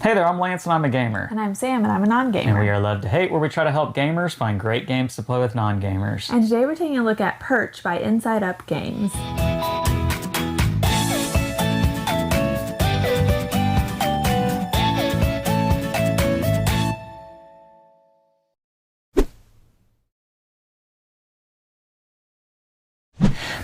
Hey there, I'm Lance and I'm a gamer. And I'm Sam and I'm a non-gamer. And we are Love to Hate, where we try to help gamers find great games to play with non-gamers. And today we're taking a look at Perch by Inside Up Games.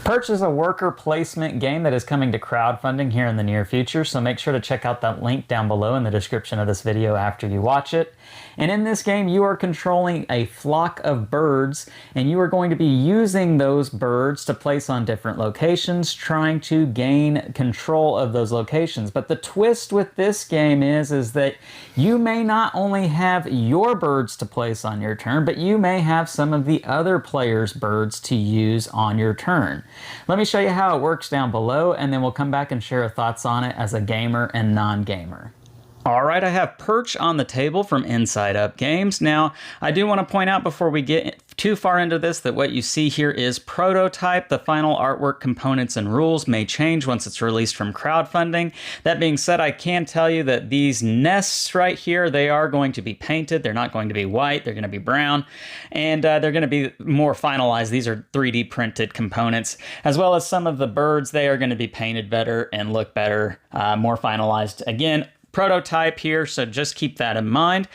Perch is a worker placement game that is coming to crowdfunding here in the near future, so make sure to check out that link down below in the description of this video after you watch it. And in this game, you are controlling a flock of birds, and you are going to be using those birds to place on different locations, trying to gain control of those locations. But the twist with this game is that you may not only have your birds to place on your turn, but you may have some of the other players' birds to use on your turn. Let me show you how it works down below, and then we'll come back and share our thoughts on it as a gamer and non-gamer. All right, I have Perch on the table from Inside Up Games. Now, I do want to point out before we get too far into this that what you see here is prototype. The final artwork, components, and rules may change once it's released from crowdfunding. That being said, I can tell you that these nests right here, they are going to be painted. They're not going to be white. They're going to be brown, and they're going to be more finalized. These are 3D printed components, as well as some of the birds. They are going to be painted better and look better, more finalized. Again, prototype here, so just keep that in mind.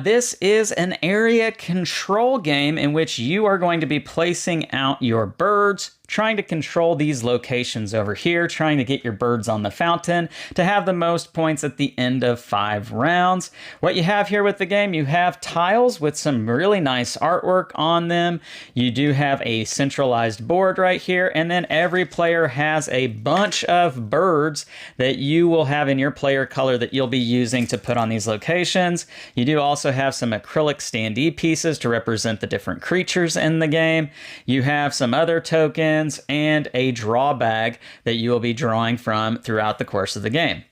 This is an area control game in which you are going to be placing out your birds, trying to control these locations over here, trying to get your birds on the fountain to have the most points at the end of 5 rounds. What you have here with the game, you have tiles with some really nice artwork on them. You do have a centralized board right here, and then every player has a bunch of birds that you will have in your player color that you'll be using to put on these locations. You do also have some acrylic standee pieces to represent the different creatures in the game. You have some other tokens and a draw bag that you will be drawing from throughout the course of the game.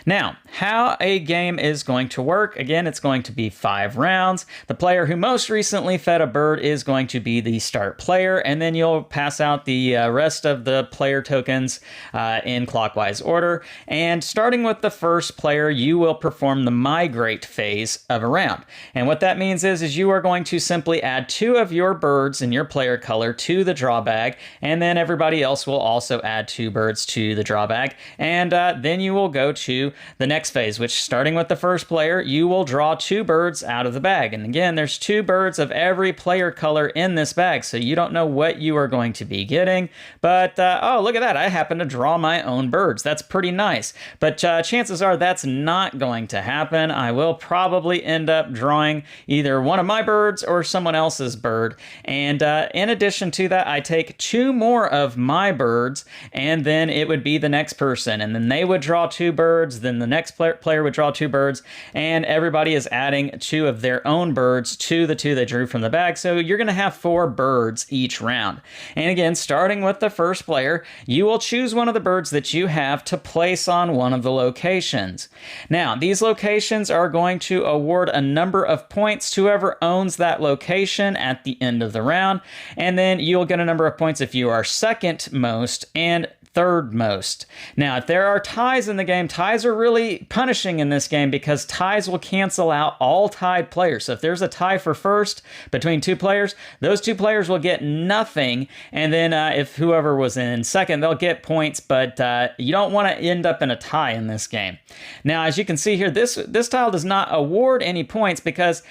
Now, how a game is going to work, again, it's going to be 5 rounds. The player who most recently fed a bird is going to be the start player, and then you'll pass out the rest of the player tokens in clockwise order. And starting with the first player, you will perform the migrate phase of a round. And what that means is you are going to simply add 2 of your birds in your player color to the draw bag, and then everybody else will also add 2 birds to the draw bag. And then you will go to the next phase, which starting with the first player, you will draw 2 birds out of the bag. And again, there's 2 birds of every player color in this bag, so you don't know what you are going to be getting. But, oh, look at that. I happen to draw my own birds. That's pretty nice. But chances are that's not going to happen. I will probably end up drawing either one of my birds or someone else's bird. And in addition to that, I take 2 more of my birds, and then it would be the next person. And then they would draw 2 birds. Then the next player would draw 2 birds, and everybody is adding 2 of their own birds to the 2 they drew from the bag. So you're going to have 4 birds each round. And again, starting with the first player, you will choose one of the birds that you have to place on one of the locations. Now, these locations are going to award a number of points to whoever owns that location at the end of the round, and then you'll get a number of points if you are second most and third most. Now, if there are ties in the game, ties are really punishing in this game because ties will cancel out all tied players. So if there's a tie for first between 2 players, those 2 players will get nothing. And then if whoever was in second, they'll get points, but you don't want to end up in a tie in this game. Now, as you can see here, this tile does not award any points because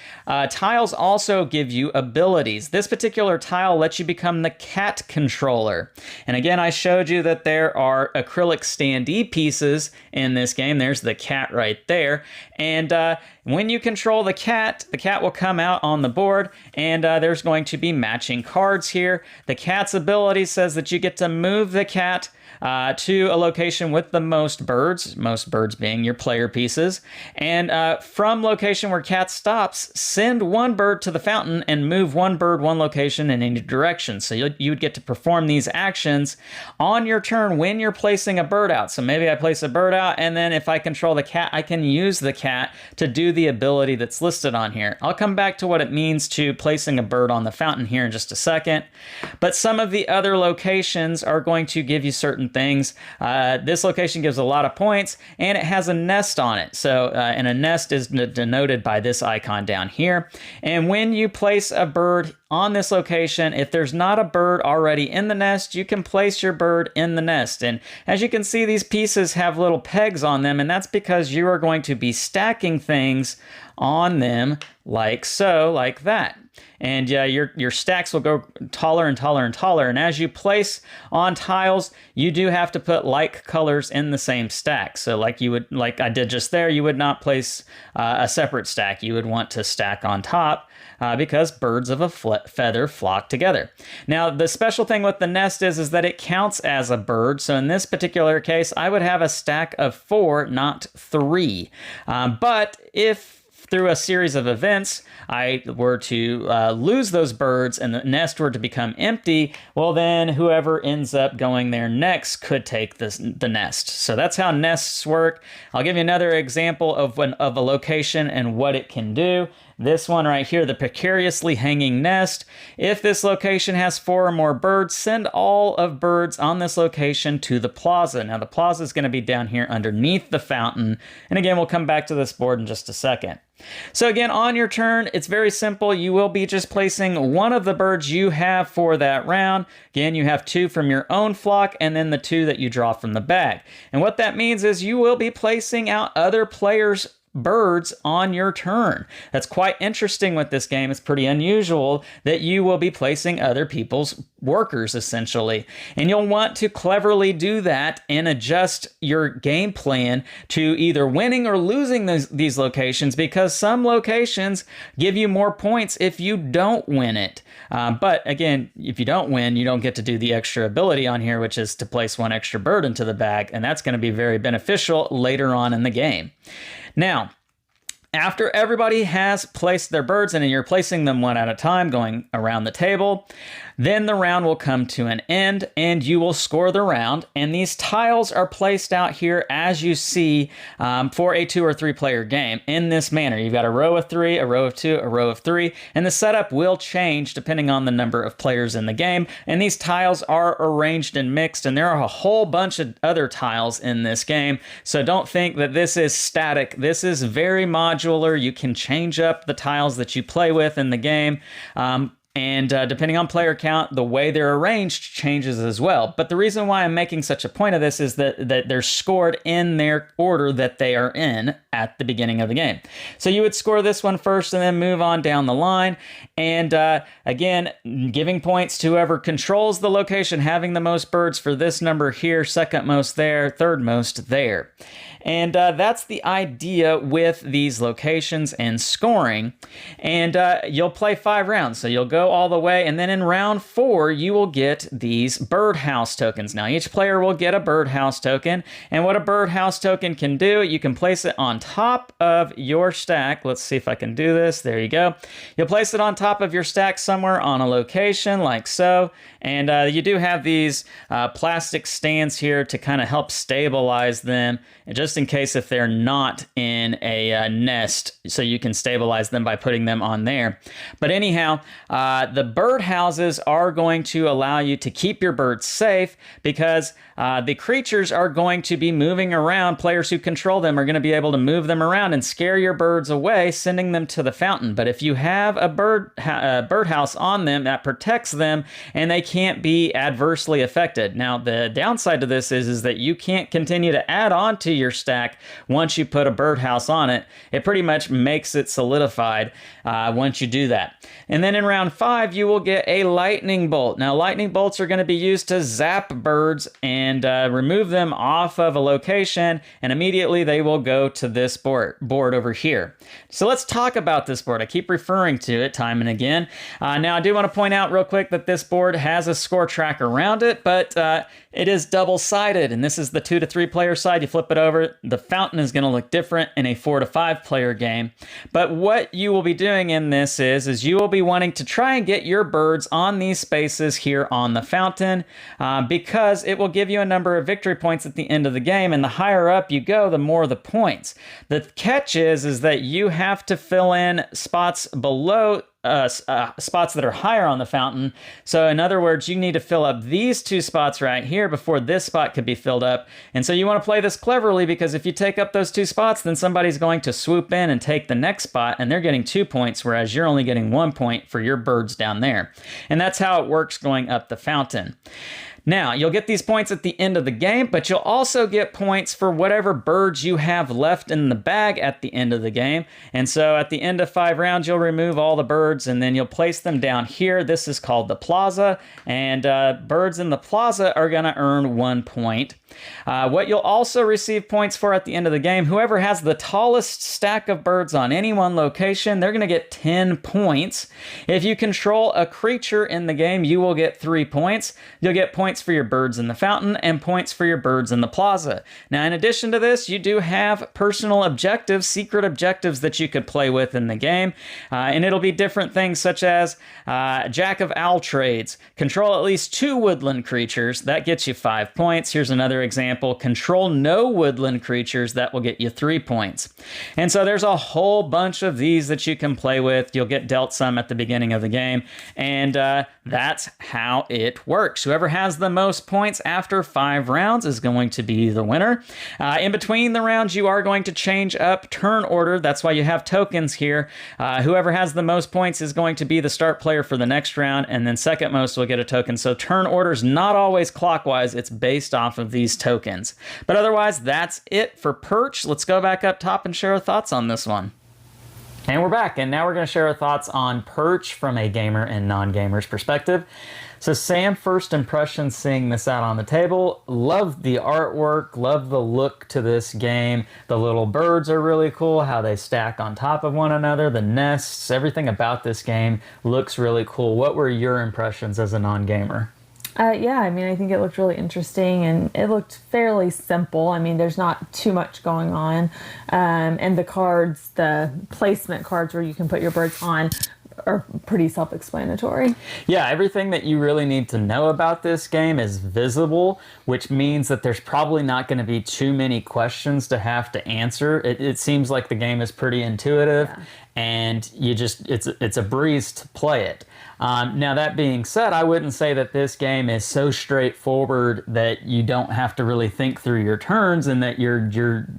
tiles also give you abilities. This particular tile lets you become the cat controller. And again, I showed you that there are acrylic standee pieces in this game. There's the cat right there. And when you control the cat will come out on the board, and there's going to be matching cards here. The cat's ability says that you get to move the cat to a location with the most birds being your player pieces. And from location where cat stops, send 1 bird to the fountain and move 1 bird 1 location in any direction. So you would get to perform these actions on your turn turn when you're placing a bird out. So maybe I place a bird out, and then if I control the cat, I can use the cat to do the ability that's listed on here. I'll come back to what it means to placing a bird on the fountain here in just a second. But some of the other locations are going to give you certain things. This location gives a lot of points, and it has a nest on it. So, and a nest is denoted by this icon down here. And when you place a bird on this location, if there's not a bird already in the nest, you can place your bird in the nest. And as you can see, these pieces have little pegs on them, and that's because you are going to be stacking things on them like so, like that. And your stacks will go taller and taller and taller. And as you place on tiles, you do have to put like colors in the same stack. So like I did just there, you would not place a separate stack. You would want to stack on top because birds of a feather flock together. Now, the special thing with the nest is that it counts as a bird. So in this particular case, I would have a stack of 4, not 3. But if through a series of events, I were to lose those birds and the nest were to become empty, well then whoever ends up going there next could take the nest. So that's how nests work. I'll give you another example of a location and what it can do. This one right here, the precariously hanging nest. If this location has 4 or more birds, send all of birds on this location to the plaza. Now the plaza is going to be down here underneath the fountain. And again, we'll come back to this board in just a second. So again, on your turn, it's very simple. You will be just placing one of the birds you have for that round. Again, you have 2 from your own flock and then the 2 that you draw from the bag. And what that means is you will be placing out other players' birds on your turn. That's quite interesting with this game. It's pretty unusual that you will be placing other people's workers, essentially. And you'll want to cleverly do that and adjust your game plan to either winning or losing these locations, because some locations give you more points if you don't win it. But again, if you don't win, you don't get to do the extra ability on here, which is to place 1 extra bird into the bag. And that's going to be very beneficial later on in the game. Now, after everybody has placed their birds and you're placing them one at a time going around the table, then the round will come to an end and you will score the round. And these tiles are placed out here as you see for a 2 or 3 player game in this manner. You've got a row of 3, a row of 2, a row of 3, and the setup will change depending on the number of players in the game. And these tiles are arranged and mixed, and there are a whole bunch of other tiles in this game. So don't think that this is static. This is very modular. You can change up the tiles that you play with in the game. And depending on player count, the way they're arranged changes as well. But the reason why I'm making such a point of this is that they're scored in their order that they are in at the beginning of the game. So you would score this one first and then move on down the line. And again, giving points to whoever controls the location, having the most birds for this number here, second most there, third most there. And that's the idea with these locations and scoring. And you'll play 5 rounds. So you'll go all the way. And then in round 4, you will get these birdhouse tokens. Now, each player will get a birdhouse token. And what a birdhouse token can do, you can place it on top of your stack. Let's see if I can do this. There you go. You'll place it on top of your stack somewhere on a location like so. And you do have these plastic stands here to kind of help stabilize them, just in case if they're not in a nest, so you can stabilize them by putting them on there. But anyhow, the bird houses are going to allow you to keep your birds safe, because the creatures are going to be moving around. Players who control them are going to be able to move them around and scare your birds away, sending them to the fountain. But if you have a birdhouse on them, that protects them and they can't be adversely affected. Now, the downside to this is that you can't continue to add on to your stack once you put a birdhouse on it. It pretty much makes it solidified once you do that. And then in round 5, you will get a lightning bolt. Now, lightning bolts are going to be used to zap birds and remove them off of a location, and immediately they will go to this board over here. So let's talk about this board. I keep referring to it time and again. Now, I do want to point out real quick that this board has a score track around it, but it is double-sided, and this is the 2 to 3 player side. You flip it over, the fountain is going to look different in a 4 to 5 player game. But what you will be doing in this is you will be wanting to try try and get your birds on these spaces here on the fountain because it will give you a number of victory points at the end of the game, and the higher up you go, the more the points. The catch is that you have to fill in spots below spots that are higher on the fountain. So in other words, you need to fill up these two spots right here before this spot could be filled up. And so you want to play this cleverly, because if you take up those two spots, then somebody's going to swoop in and take the next spot, and they're getting 2 points, whereas you're only getting 1 point for your birds down there. And that's how it works going up the fountain. Now, you'll get these points at the end of the game, but you'll also get points for whatever birds you have left in the bag at the end of the game. And so at the end of 5 rounds, you'll remove all the birds, and then you'll place them down here. This is called the plaza, and birds in the plaza are going to earn 1 point. What you'll also receive points for at the end of the game, whoever has the tallest stack of birds on any one location, they're going to get 10 points. If you control a creature in the game, you will get 3 points. You'll get points for your birds in the fountain and points for your birds in the plaza. Now, in addition to this, you do have personal objectives, secret objectives that you could play with in the game, and it'll be different things such as Jack of all trades, control at least 2 woodland creatures, that gets you 5 points. Here's another example, control no woodland creatures, that will get you 3 points. And so there's a whole bunch of these that you can play with. You'll get dealt some at the beginning of the game, and that's how it works. Whoever has the most points after 5 rounds is going to be the winner. In between the rounds, you are going to change up turn order. That's why you have tokens here. Whoever has the most points is going to be the start player for the next round, and then second most will get a token. So turn order is not always clockwise. It's based off of these tokens. But otherwise, that's it for Perch. Let's go back up top and share our thoughts on this one. And we're back, and now we're going to share our thoughts on Perch from a gamer and non-gamer's perspective. So Sam, first impressions seeing this out on the table, love the artwork, love the look to this game. The little birds are really cool, how they stack on top of one another, the nests, everything about this game looks really cool. What were your impressions as a non-gamer? Yeah, I mean, I think it looked really interesting, and it looked fairly simple. I mean, there's not too much going on. And the cards, the placement cards where you can put your birds on, are pretty self-explanatory. Yeah, everything that you really need to know about this game is visible, which means that there's probably not going to be too many questions to have to answer. It seems like the game is pretty intuitive, and it's a breeze to play it. Now, that being said, I wouldn't say that this game is so straightforward that you don't have to really think through your turns and that you're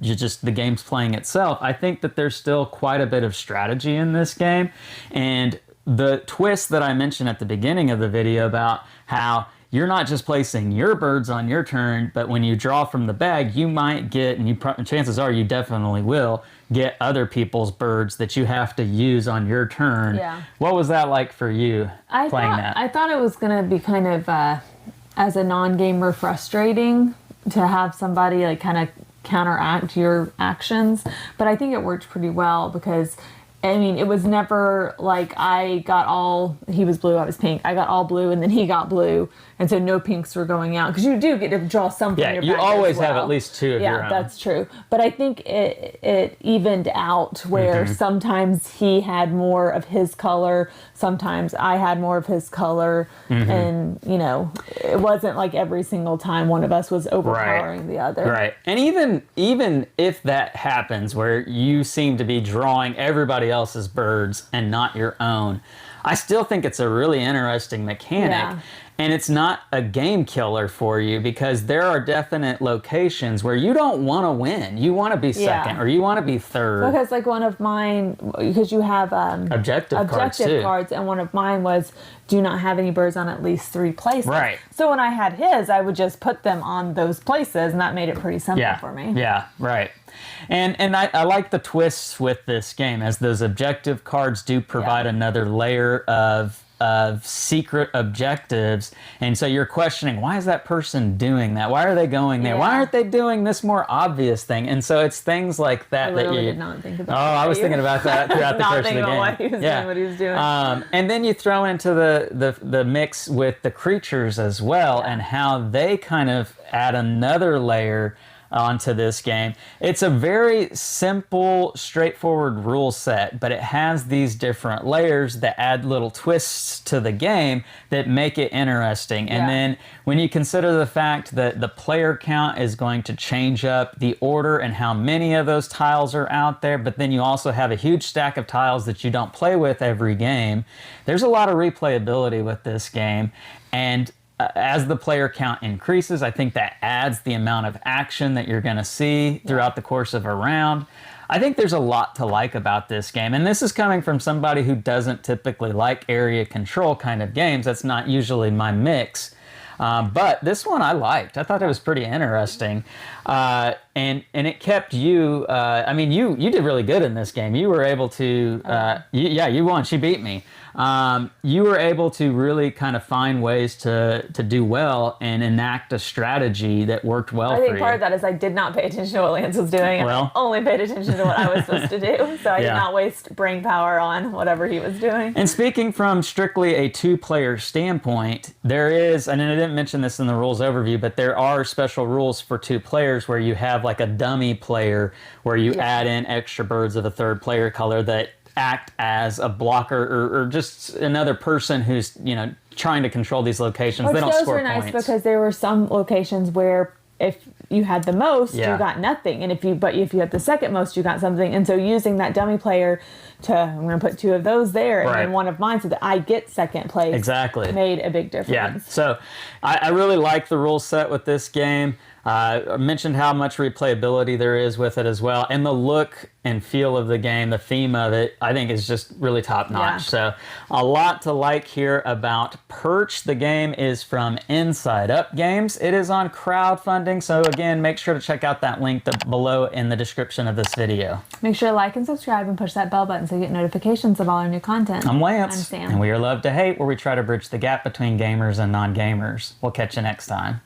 just the game's playing itself. I think that there's still quite a bit of strategy in this game, and the twist that I mentioned at the beginning of the video about how you're not just placing your birds on your turn, but when you draw from the bag, you might get, and chances are you definitely will, get other people's birds that you have to use on your turn. Yeah. What was that like for you playing that? I thought it was going to be kind of, as a non-gamer, frustrating to have somebody like kind of counteract your actions, but I think it worked pretty well because, I mean, it was never like he was blue, I was pink. I got all blue, and then he got blue, and so no pinks were going out. Because you do get to draw something in your you bag always as well. have at least 2 of your own. Yeah, that's true. But I think it evened out where sometimes he had more of his color, sometimes I had more of his color, and, it wasn't like every single time one of us was overpowering the other. Right. And even if that happens where you seem to be drawing everybody else's birds and not your own, I still think it's a really interesting mechanic. Yeah. And it's not a game killer for you because there are definite locations where you don't want to win. You want to be second or you want to be third. Because like one of mine, because you have objective cards, and one of mine was do not have any birds on at least 3 places. Right. So when I had his, I would just put them on those places, and that made it pretty simple for me. Yeah, right. And I like the twists with this game, as those objective cards do provide another layer of secret objectives, and so you're questioning, why is that person doing that? Why are they going there? Why aren't they doing this more obvious thing? And so it's things like that I did not think about. I was thinking about that throughout the course of the game. Why he was doing what he was doing. And then you throw into the mix with the creatures as well, and how they kind of add another layer onto this game. It's a very simple, straightforward rule set, but it has these different layers that add little twists to the game that make it interesting. And then when you consider the fact that the player count is going to change up the order and how many of those tiles are out there, but then you also have a huge stack of tiles that you don't play with every game, there's a lot of replayability with this game. And as the player count increases, I think that adds the amount of action that you're going to see throughout the course of a round. I think there's a lot to like about this game. And this is coming from somebody who doesn't typically like area control kind of games. That's not usually my mix. But this one I liked. I thought it was pretty interesting. And it kept you, I mean, you did really good in this game. You were able to, you won. She beat me. You were able to really kind of find ways to do well and enact a strategy that worked well for you. I think part of that is I did not pay attention to what Lance was doing. I only paid attention to what I was supposed to do. So I did not waste brain power on whatever he was doing. And speaking from strictly a two-player standpoint, there is, and I didn't mention this in the rules overview, but there are special rules for two players where you have like a dummy player where you add in extra birds of a third player color that act as a blocker or just another person who's, you know, trying to control these locations. They don't score points. Those were nice because there were some locations where if you had the most, you got nothing. And if you had the second most, you got something. And so using that dummy player I'm going to put two of those there and then one of mine so that I get second place. Exactly. Made a big difference. Yeah. So I really like the rule set with this game. I mentioned how much replayability there is with it as well. And the look and feel of the game, the theme of it, I think is just really top notch. So a lot to like here about Perch. The game is from Inside Up Games. It is on crowdfunding. So again, make sure to check out that link below in the description of this video. Make sure to like and subscribe and push that bell button so you get notifications of all our new content. I'm Lance. I'm Sam. And we are Love to Hate, where we try to bridge the gap between gamers and non-gamers. We'll catch you next time.